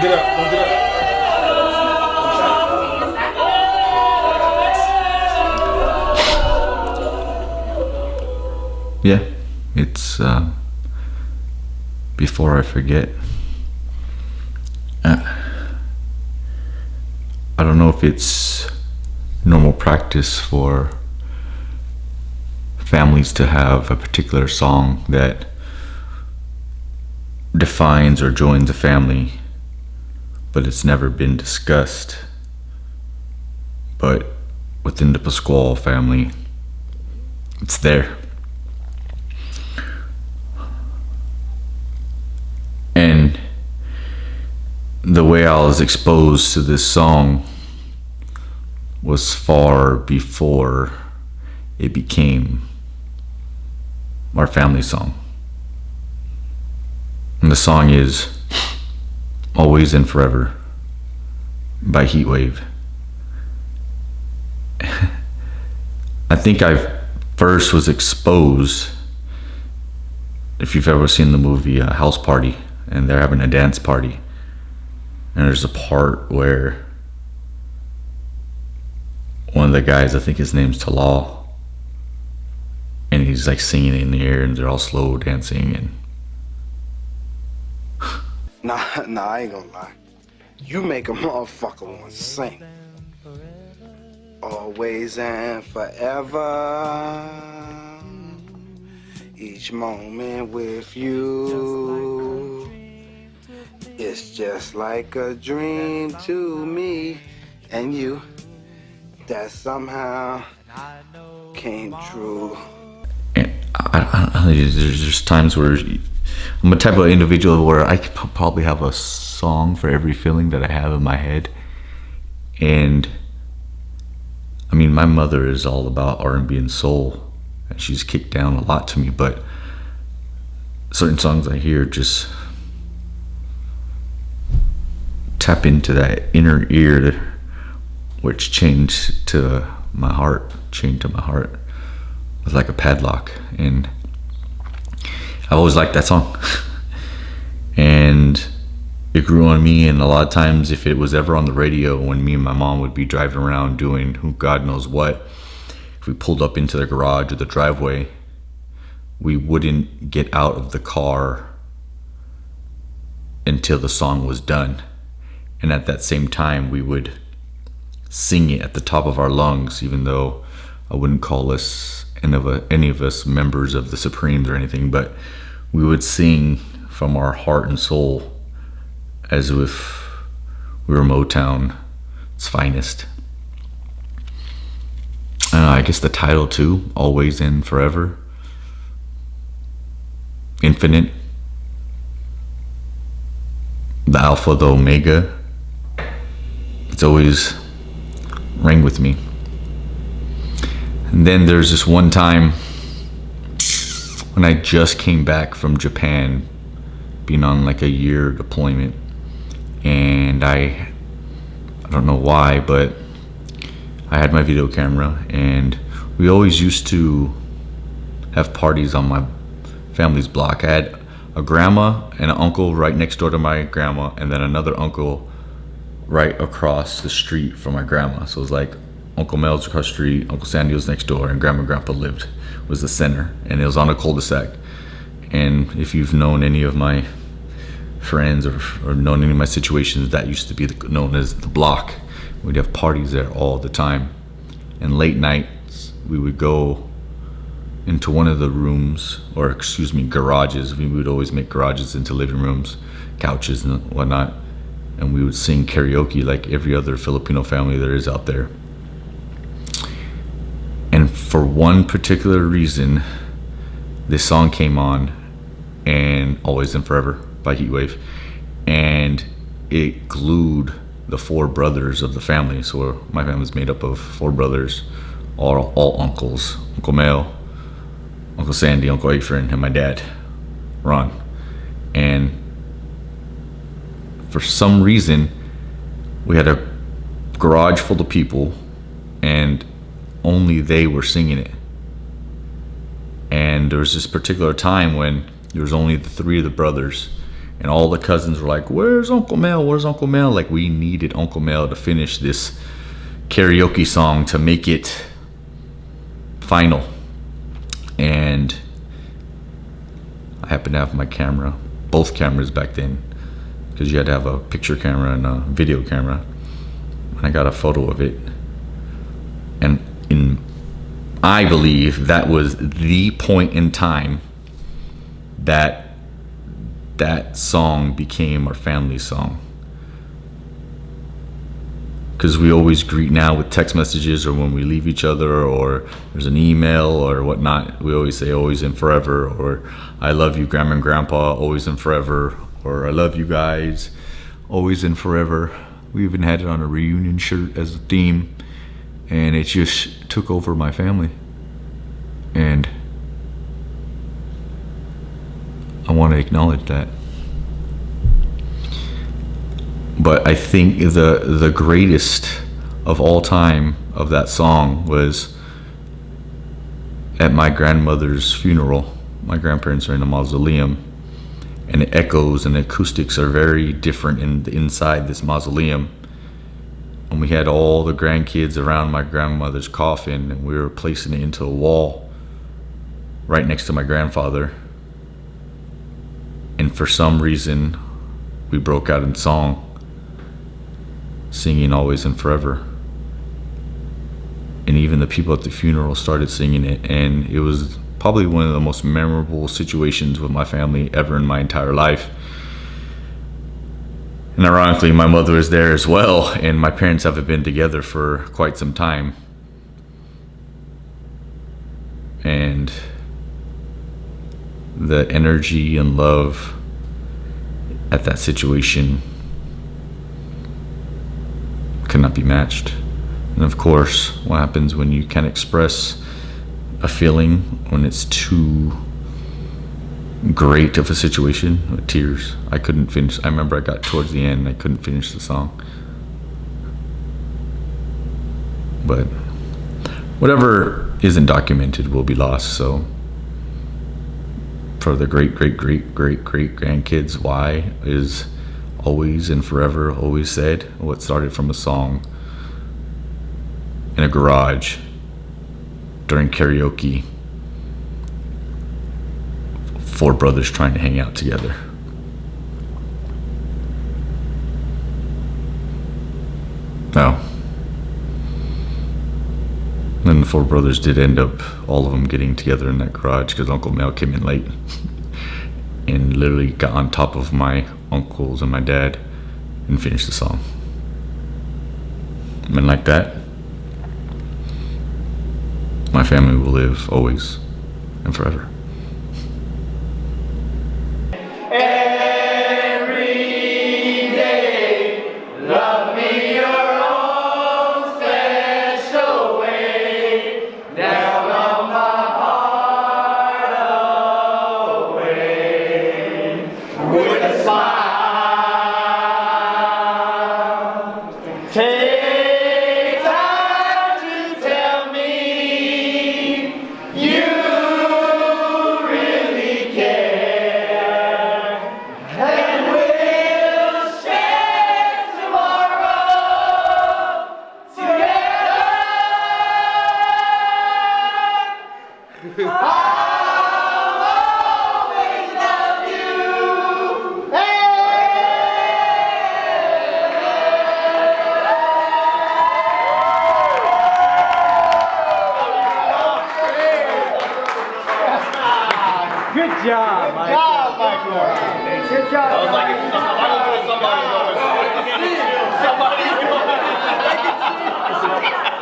get up. Don't get up. Yeah, it's before I forget. I don't know if it's normal practice for families to have a particular song that defines or joins a family, but it's never been discussed. But within the Pasquale family, it's there. And the way I was exposed to this song was far before it became our family song. And the song is Always and Forever by Heatwave. I think I first was exposed, if you've ever seen the movie House Party, and they're having a dance party, and there's a part where one of the guys, I think his name's Talal, and he's like singing in the air, and they're all slow dancing, and Nah, I ain't gonna lie. You make a motherfucker want to sing. Always and forever. Each moment with you. It's just like a dream to me and you. That somehow came true. and there's just times where I'm a type of individual where I could probably have a song for every feeling that I have in my head. And I mean, my mother is all about R&B and soul, and she's kicked down a lot to me, but certain songs I hear just tap into that inner ear, which chained to my heart with like a padlock. And I've always liked that song. And it grew on me, and a lot of times if it was ever on the radio when me and my mom would be driving around doing who God knows what, if we pulled up into the garage or the driveway, we wouldn't get out of the car until the song was done. And at that same time we would sing it at the top of our lungs, even though I wouldn't call us any of us members of the Supremes or anything, but we would sing from our heart and soul as if we were Motown's finest. I guess the title too, Always and Forever, infinite, the Alpha, the Omega, it's always rang with me. And then there's this one time when I just came back from Japan, being on like a year deployment, and I don't know why, but I had my video camera, and we always used to have parties on my family's block. I had a grandma and an uncle right next door to my grandma, and then another uncle right across the street from my grandma. So it was like Uncle Mel's across the street, Uncle Sandy was next door, and Grandma and Grandpa was the center, and it was on a cul-de-sac. And if you've known any of my friends or known any of my situations, that used to be known as the block. We'd have parties there all the time, and late nights we would go into one of the rooms, or garages. We would always make garages into living rooms, couches and whatnot, and we would sing karaoke like every other Filipino family there is out there. And for one particular reason, this song came on, and Always and Forever by Heatwave, and it glued the four brothers of the family. So my family's made up of four brothers, all uncles: Uncle Mel, Uncle Sandy, Uncle Efren, and my dad, Ron. And for some reason, we had a garage full of people, and only they were singing it. And there was this particular time when there was only the three of the brothers, And all the cousins were like, where's Uncle Mel? Where's Uncle Mel? Like, we needed Uncle Mel to finish this karaoke song to make it final. And I happened to have my camera, both cameras back then, because you had to have a picture camera and a video camera. And I got a photo of it. And I believe that was the point in time that song became our family song. Because we always greet now with text messages, or when we leave each other, or there's an email or whatnot, we always say always and forever, or I love you, Grandma and Grandpa, always and forever, or I love you guys, always and forever. We even had it on a reunion shirt as a theme, and it just took over my family. And I want to acknowledge that. But I think the greatest of all time of that song was at my grandmother's funeral. My grandparents are in a mausoleum, and the echoes and the acoustics are very different inside this mausoleum. And we had all the grandkids around my grandmother's coffin, and we were placing it into a wall right next to my grandfather. And for some reason, we broke out in song, singing Always and Forever. And even the people at the funeral started singing it, and it was probably one of the most memorable situations with my family ever in my entire life. And ironically, my mother was there as well, and my parents haven't been together for quite some time. And the energy and love at that situation cannot be matched. And of course, what happens when you can't express a feeling, when it's too great of a situation, with tears. I couldn't finish. I remember I got towards the end, I couldn't finish the song. But whatever isn't documented will be lost. So for the great grandkids, why is always and forever always said? What started from a song in a garage during karaoke, four brothers trying to hang out together. No. Then the four brothers did end up, all of them getting together in that garage, because Uncle Mel came in late and literally got on top of my uncles and my dad and finished the song. And like that, my family will live always and forever. Good job, Michael. Good job. I was like, if somebody, somebody's going. Somebody's going.